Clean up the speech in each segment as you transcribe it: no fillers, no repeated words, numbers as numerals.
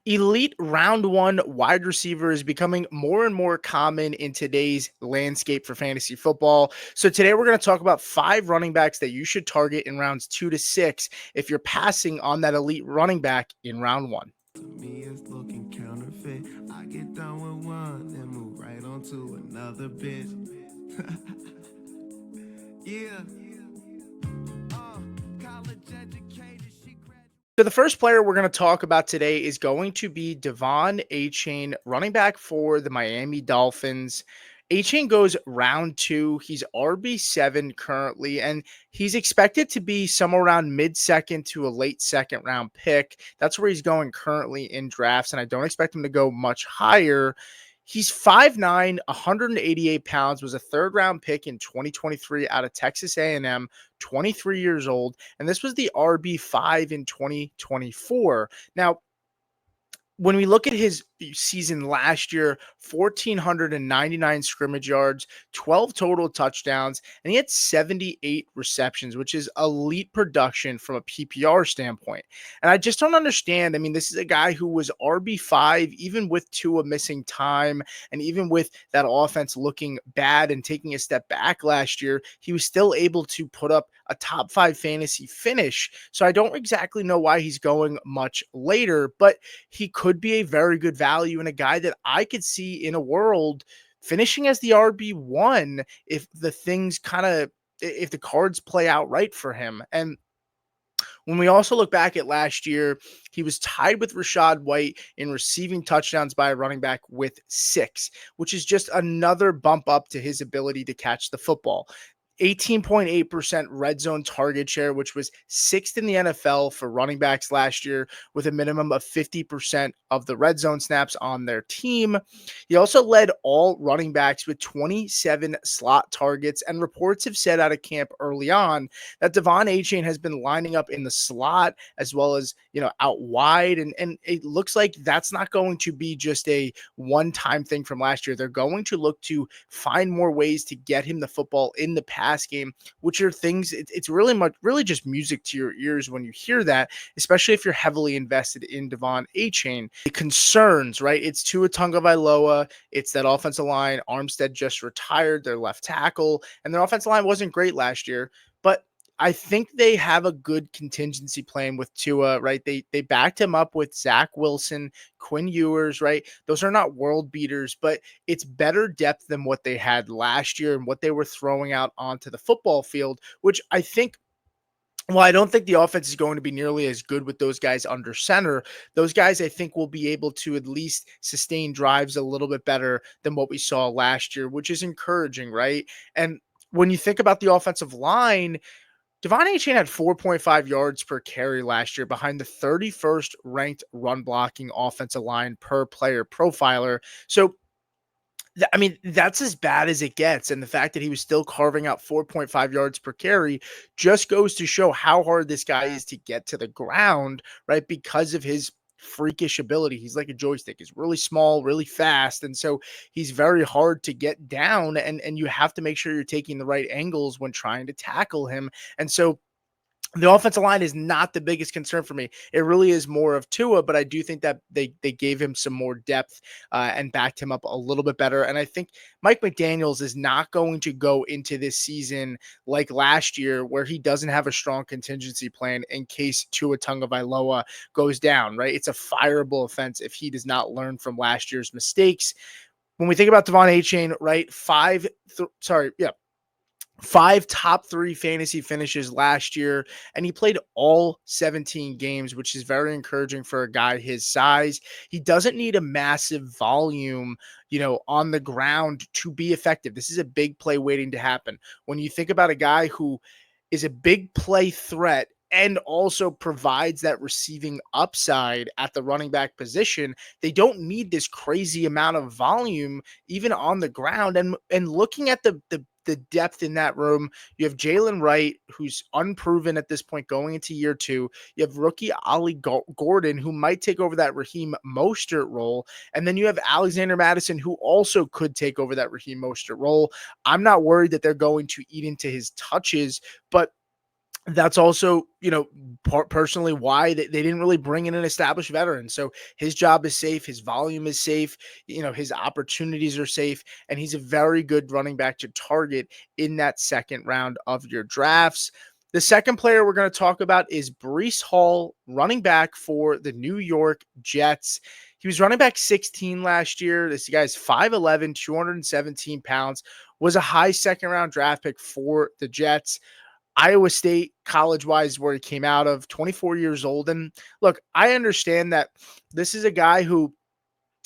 Elite round one wide receiver is becoming more and more common in today's landscape for fantasy football. So, today we're going to talk about 5 running backs that you should target in rounds 2 to 6 if you're passing on that elite running back in round one. To me, it's looking counterfeit. I get done with one, then move right on to another bitch. Yeah. College educated, she graduated. So the first player we're going to talk about today is going to be Achane, running back for the Miami Dolphins. Achane goes round two. He's RB7 currently, and he's expected to be somewhere around mid-second to a late second round pick. That's where he's going currently in drafts, and I don't expect him to go much higher. He's 5'9", 188 pounds, was a third round pick in 2023 out of Texas A&M, 23 years old, and this was the RB5 in 2024. Now, when we look at his season last year, 1,499 scrimmage yards, 12 total touchdowns, and he had 78 receptions, which is elite production from a PPR standpoint. And I just don't understand. I mean, this is a guy who was RB5, even with Tua missing time, and even with that offense looking bad and taking a step back last year, he was still able to put up a top 5 fantasy finish. So I don't exactly know why he's going much later, but he could be a very good value and a guy that I could see in a world finishing as the RB1 if the things if the cards play out right for him. And when we also look back at last year, he was tied with Rachaad White in receiving touchdowns by a running back with 6, which is just another bump up to his ability to catch the football. 18.8% red zone target share, which was 6th in the NFL for running backs last year, with a minimum of 50% of the red zone snaps on their team. He also led all running backs with 27 slot targets, and reports have said out of camp early on that Achane has been lining up in the slot as well as, out wide. And it looks like that's not going to be just a one-time thing from last year. They're going to look to find more ways to get him the football in the pass game, which are things it's really just music to your ears when you hear that, especially if you're heavily invested in Achane. The concerns, right? It's Tua Tagovailoa. It's that offensive line. Armstead just retired their left tackle, and their offensive line wasn't great last year, but I think they have a good contingency plan with Tua, right? They backed him up with Zach Wilson, Quinn Ewers, right? Those are not world beaters, but it's better depth than what they had last year and what they were throwing out onto the football field, which I think, well, I don't think the offense is going to be nearly as good with those guys under center. Those guys, I think, will be able to at least sustain drives a little bit better than what we saw last year, which is encouraging, right? And when you think about the offensive line, Achane had 4.5 yards per carry last year behind the 31st ranked run blocking offensive line per player profiler. So, I mean, that's as bad as it gets. And the fact that he was still carving out 4.5 yards per carry just goes to show how hard this guy is to get to the ground, right? Because of his freakish ability. He's like a joystick. He's really small, really fast. And so he's very hard to get down. And you have to make sure you're taking the right angles when trying to tackle him. And so the offensive line is not the biggest concern for me. It really is more of Tua, but I do think that they gave him some more depth and backed him up a little bit better. And I think Mike McDaniels is not going to go into this season like last year, where he doesn't have a strong contingency plan in case Tua Tagovailoa goes down. Right? It's a fireable offense if he does not learn from last year's mistakes. When we think about Achane, right? Five top 3 fantasy finishes last year, and he played all 17 games, which is very encouraging for a guy his size. He doesn't need a massive volume, on the ground to be effective. This is a big play waiting to happen. When you think about a guy who is a big play threat and also provides that receiving upside at the running back position, they don't need this crazy amount of volume even on the ground. And looking at the depth in that room, you have Jalen Wright, who's unproven at this point going into year 2. You have rookie Ollie Gordon, who might take over that Raheem Mostert role. And then you have Alexander Madison, who also could take over that Raheem Mostert role. I'm not worried that they're going to eat into his touches, but That's also, personally why they didn't really bring in an established veteran. So his job is safe, his volume is safe, his opportunities are safe, and he's a very good running back to target in that second round of your drafts. The second player we're going to talk about is Breece Hall, running back for the New York Jets. He was running back 16 last year. This guy's 5'11, 217 pounds, was a high second round draft pick for the Jets. Iowa State, college wise, where he came out of, 24 years old. And look, I understand that this is a guy who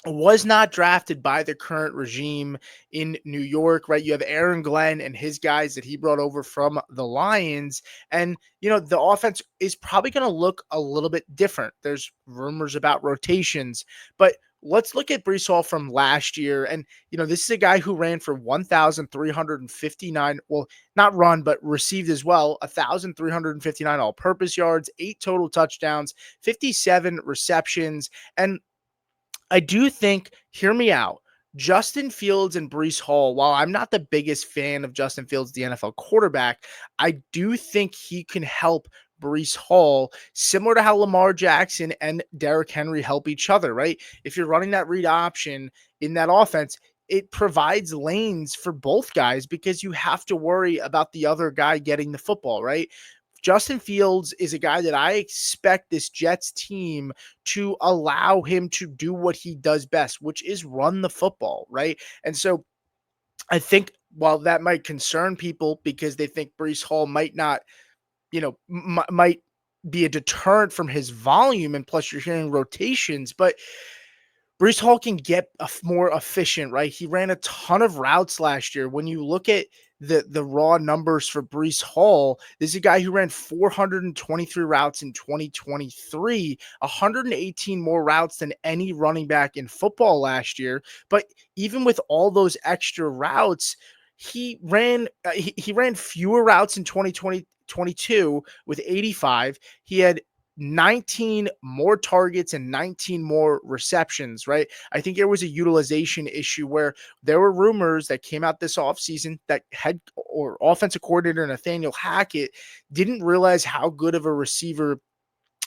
was not drafted by the current regime in New York, right? You have Aaron Glenn and his guys that he brought over from the Lions. And, the offense is probably going to look a little bit different. There's rumors about rotations, but let's look at Breece Hall from last year. And, this is a guy who ran for 1,359, well, not run, but received as well, 1,359 all purpose yards, 8 total touchdowns, 57 receptions. And I do think, hear me out, Justin Fields and Breece Hall, while I'm not the biggest fan of Justin Fields, the NFL quarterback, I do think he can help Breece Hall, similar to how Lamar Jackson and Derrick Henry help each other, right? If you're running that read option in that offense, it provides lanes for both guys because you have to worry about the other guy getting the football, right? Justin Fields is a guy that I expect this Jets team to allow him to do what he does best, which is run the football, right? And so I think while that might concern people because they think Breece Hall might not, might be a deterrent from his volume, and plus you're hearing rotations, but Breece Hall can get more efficient, right? He ran a ton of routes last year. When you look at the raw numbers for Breece Hall, this is a guy who ran 423 routes in 2023, 118 more routes than any running back in football last year. But even with all those extra routes, he ran fewer routes in 2022 with 85. He had 19 more targets and 19 more receptions, right? I think there was a utilization issue where there were rumors that came out this offseason that head or offensive coordinator Nathaniel Hackett didn't realize how good of a receiver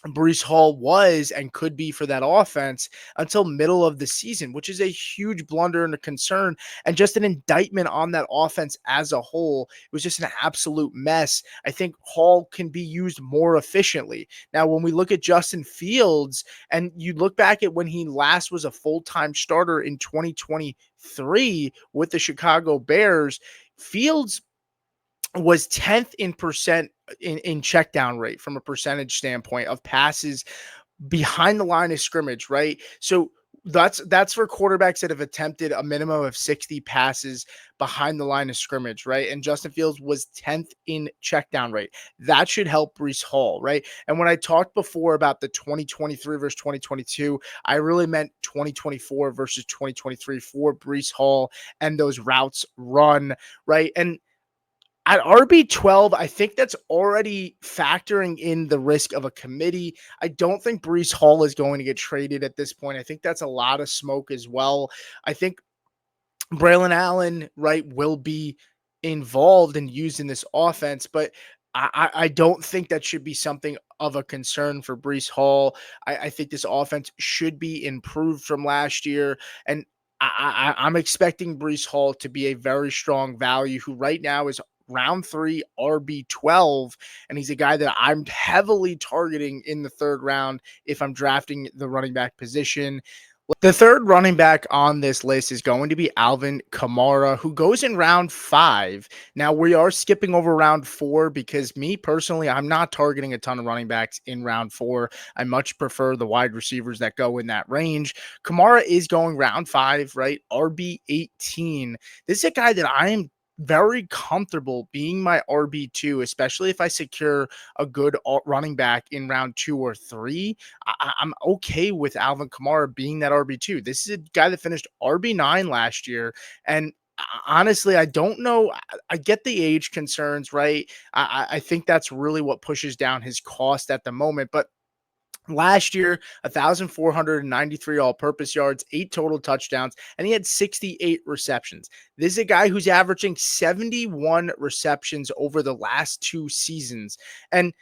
Breece Hall was and could be for that offense until middle of the season, which is a huge blunder and a concern and just an indictment on that offense as a whole. It was just an absolute mess. I think Hall can be used more efficiently. Now, when we look at Justin Fields and you look back at when he last was a full-time starter in 2023 with the Chicago Bears, Fields was 10th in percent in check down rate from a percentage standpoint of passes behind the line of scrimmage, right? So that's for quarterbacks that have attempted a minimum of 60 passes behind the line of scrimmage, right? And Justin Fields was 10th in check down rate. That should help Breece Hall, right? And when I talked before about the 2023 versus 2022, I really meant 2024 versus 2023 for Breece Hall and those routes run, right? And at RB12, I think that's already factoring in the risk of a committee. I don't think Breece Hall is going to get traded at this point. I think that's a lot of smoke as well. I think Braylon Allen, right, will be involved and used in this offense, but I don't think that should be something of a concern for Breece Hall. I think this offense should be improved from last year, and I'm expecting Breece Hall to be a very strong value who right now is round 3 RB12, and he's a guy that I'm heavily targeting in the third round if I'm drafting the running back position. The third running back on this list is going to be Alvin Kamara, who goes in round 5. Now, we are skipping over round 4 because me personally, I'm not targeting a ton of running backs in round 4. I much prefer the wide receivers that go in that range. Kamara is going round 5, right? RB18. This is a guy that I am very comfortable being my RB2, especially if I secure a good running back in round 2 or 3. I'm okay with Alvin Kamara being that RB2. This is a guy that finished RB9 last year. And honestly, I don't know. I get the age concerns, right? I think that's really what pushes down his cost at the moment. But Last year, 1,493 all purpose yards, 8 total touchdowns, and he had 68 receptions. This is a guy who's averaging 71 receptions over the last 2 seasons. And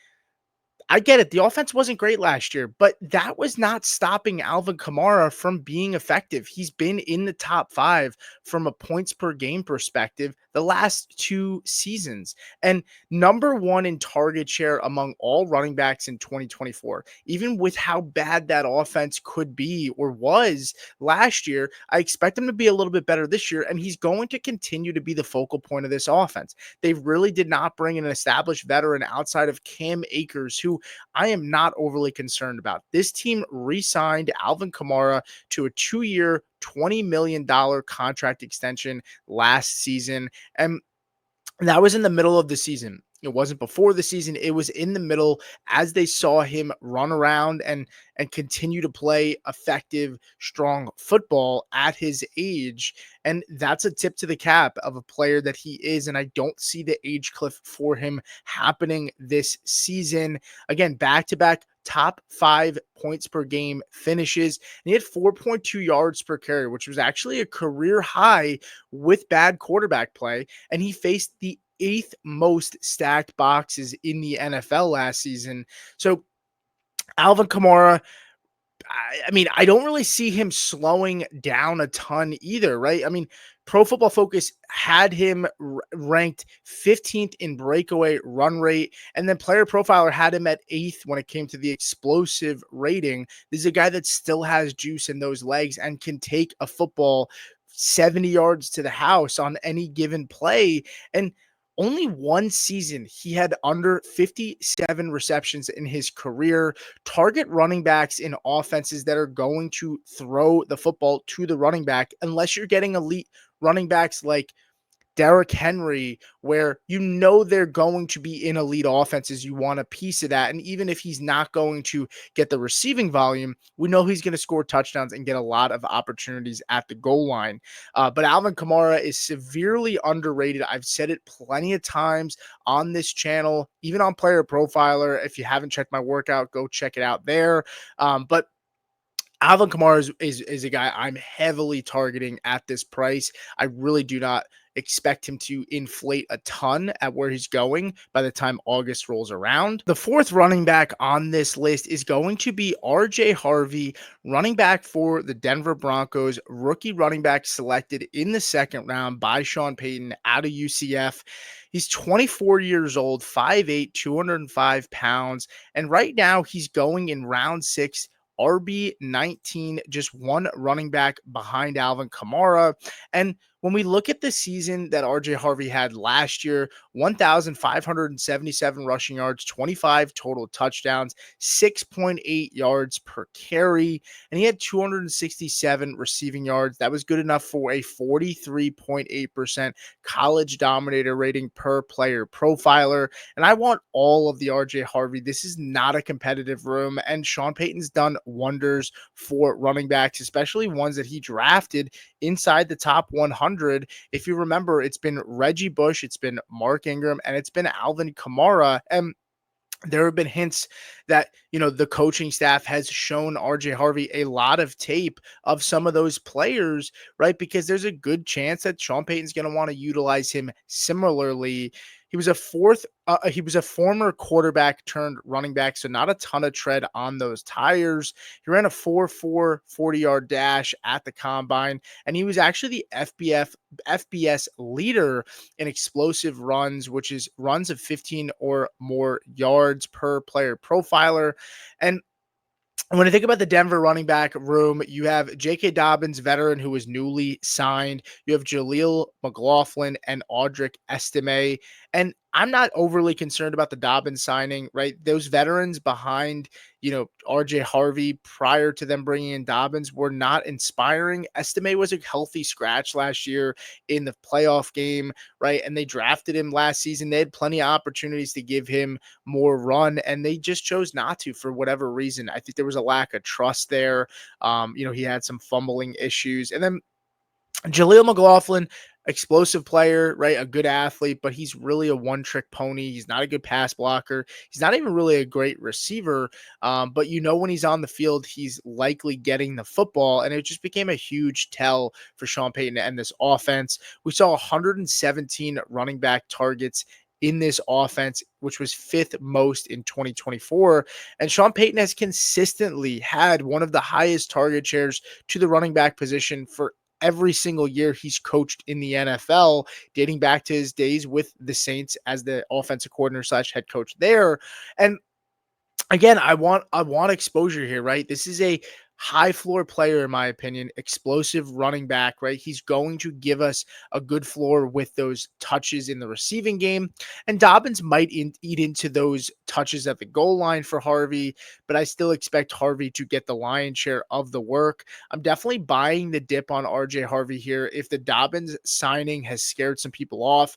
I get it. The offense wasn't great last year, but that was not stopping Alvin Kamara from being effective. He's been in the top 5 from a points per game perspective the last 2 seasons, and number 1 in target share among all running backs in 2024. Even with how bad that offense could be or was last year, I expect him to be a little bit better this year, and he's going to continue to be the focal point of this offense. They really did not bring an established veteran outside of Cam Akers, who I am not overly concerned about. This team re-signed Alvin Kamara to a 2-year, $20 million contract extension last season. And that was in the middle of the season. It wasn't before the season. It was in the middle as they saw him run around and continue to play effective, strong football at his age. And that's a tip to the cap of a player that he is. And I don't see the age cliff for him happening this season. Again, back-to-back top 5 points per game finishes. And he had 4.2 yards per carry, which was actually a career high with bad quarterback play. And he faced the 8th most stacked boxes in the NFL last season. So Alvin Kamara, I mean, I don't really see him slowing down a ton either, right? I mean, Pro Football Focus had him ranked 15th in breakaway run rate, and then Player Profiler had him at 8th when it came to the explosive rating. This is a guy that still has juice in those legs and can take a football 70 yards to the house on any given play. And only one season he had under 57 receptions in his career. Target running backs in offenses that are going to throw the football to the running back, unless you're getting elite running backs like Derrick Henry, where you know they're going to be in elite offenses. You want a piece of that. And even if he's not going to get the receiving volume, we know he's going to score touchdowns and get a lot of opportunities at the goal line. But Alvin Kamara is severely underrated. I've said it plenty of times on this channel, even on Player Profiler. If you haven't checked my workout, go check it out there. But Alvin Kamara is a guy I'm heavily targeting at this price. I really do not expect him to inflate a ton at where he's going by the time August rolls around. The 4th running back on this list is going to be RJ Harvey, running back for the Denver Broncos, rookie running back selected in the 2nd round by Sean Payton out of UCF. He's 24 years old, 5'8", 205 pounds, and right now he's going in round 6, RB19, just one running back behind Alvin Kamara. And when we look at the season that RJ Harvey had last year, 1,577 rushing yards, 25 total touchdowns, 6.8 yards per carry, and he had 267 receiving yards. That was good enough for a 43.8% college dominator rating per Player Profiler. And I want all of the RJ Harvey. This is not a competitive room, and Sean Payton's done wonders for running backs, especially ones that he drafted inside the top 100. If you remember, it's been Reggie Bush, it's been Mark Ingram, and it's been Alvin Kamara. And there have been hints that, the coaching staff has shown RJ Harvey a lot of tape of some of those players, right? Because there's a good chance that Sean Payton's going to want to utilize him similarly. He was a former quarterback turned running back, so not a ton of tread on those tires. He ran a 4.4 40-yard dash at the combine, and he was actually the FBS leader in explosive runs, which is runs of 15 or more yards per Player Profiler. And when I think about the Denver running back room, you have J.K. Dobbins, veteran who was newly signed. You have Jaleel McLaughlin and Audric Estime. And I'm not overly concerned about the Dobbins signing, right? Those veterans behind, RJ Harvey prior to them bringing in Dobbins were not inspiring. Estime was a healthy scratch last year in the playoff game, right? And they drafted him last season. They had plenty of opportunities to give him more run, and they just chose not to for whatever reason. I think there was a lack of trust there. He had some fumbling issues. And then Jaleel McLaughlin, explosive player, right? A good athlete, but he's really a one-trick pony. He's not a good pass blocker. He's not even really a great receiver. But when he's on the field, he's likely getting the football, and it just became a huge tell for Sean Payton and this offense. We saw 117 running back targets in this offense, which was fifth most in 2024. And Sean Payton has consistently had one of the highest target shares to the running back position for every single year he's coached in the NFL, dating back to his days with the Saints as the offensive coordinator slash head coach there. And again, I want exposure here, right? This is a high floor player, in my opinion, explosive running back, right? He's going to give us a good floor with those touches in the receiving game. And Dobbins might eat into those touches at the goal line for Harvey, but I still expect Harvey to get the lion's share of the work. I'm definitely buying the dip on RJ Harvey here. If the Dobbins signing has scared some people off,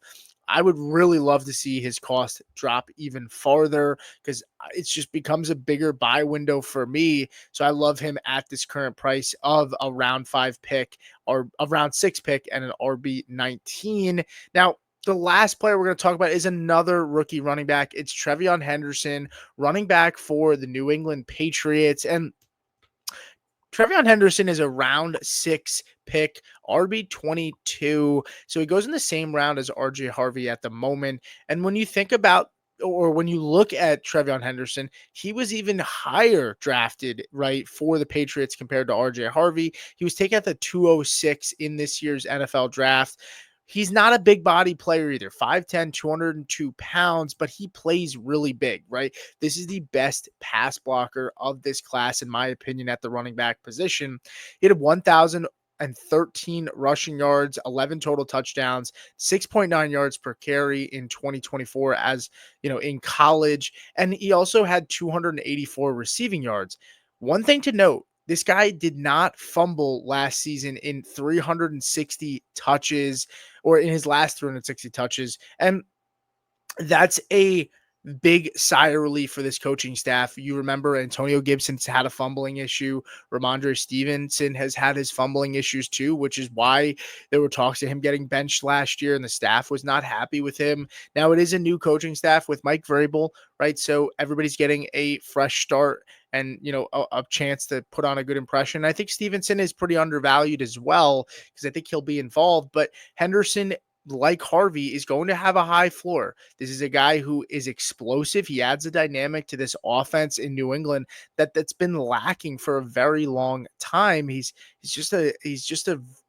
I would really love to see his cost drop even farther because it just becomes a bigger buy window for me. So I love him at this current price of a round 5 pick or a round 6 pick and an RB19. Now, the last player we're going to talk about is another rookie running back. It's TreVeyon Henderson, running back for the New England Patriots. And TreVeyon Henderson is a round 6 pick, RB22. So he goes in the same round as RJ Harvey at the moment. And when you think about or when you look at TreVeyon Henderson, he was even higher drafted, right, for the Patriots compared to RJ Harvey. He was taken at the 206 in this year's NFL draft. He's not a big body player either, 5'10, 202 pounds, but he plays really big, right? This is the best pass blocker of this class, in my opinion, at the running back position. He had 1,013 rushing yards, 11 total touchdowns, 6.9 yards per carry in 2024 as, in college. And he also had 284 receiving yards. One thing to note, this guy did not fumble last season in 360 touches or in his last 360 touches. And that's a big sigh of relief for this coaching staff. You remember Antonio Gibson's had a fumbling issue. Ramondre Stevenson has had his fumbling issues too, which is why there were talks of him getting benched last year and the staff was not happy with him. Now it is a new coaching staff with Mike Vrabel, right? So everybody's getting a fresh start and, a chance to put on a good impression. I think Stevenson is pretty undervalued as well because I think he'll be involved, but Henderson, like Harvey, is going to have a high floor. This is a guy who is explosive. He adds a dynamic to this offense in New England that's been lacking for a very long time. He's just a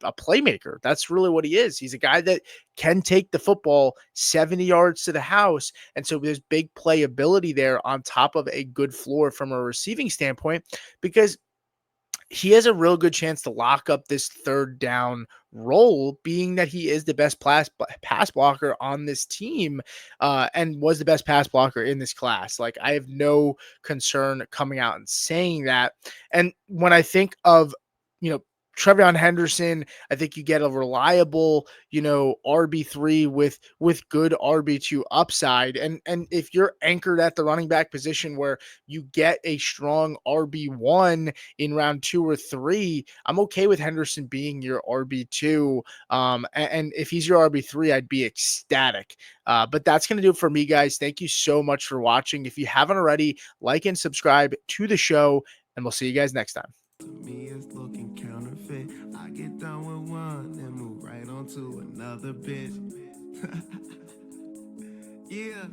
playmaker. That's really what he is. He's a guy that can take the football 70 yards to the house. And so there's big playability there on top of a good floor from a receiving standpoint because he has a real good chance to lock up this third down role, being that he is the best pass blocker on this team and was the best pass blocker in this class. Like, I have no concern coming out and saying that. And when I think of, TreVeyon Henderson, I think you get a reliable, RB3 with good RB2 upside. And if you're anchored at the running back position where you get a strong RB1 in round 2 or 3, I'm okay with Henderson being your RB2. And if he's your RB3, I'd be ecstatic. But that's going to do it for me, guys. Thank you so much for watching. If you haven't already, like and subscribe to the show, and we'll see you guys next time. To me, it's looking counterfeit. I get done with one, then move right on to another bitch. Yeah.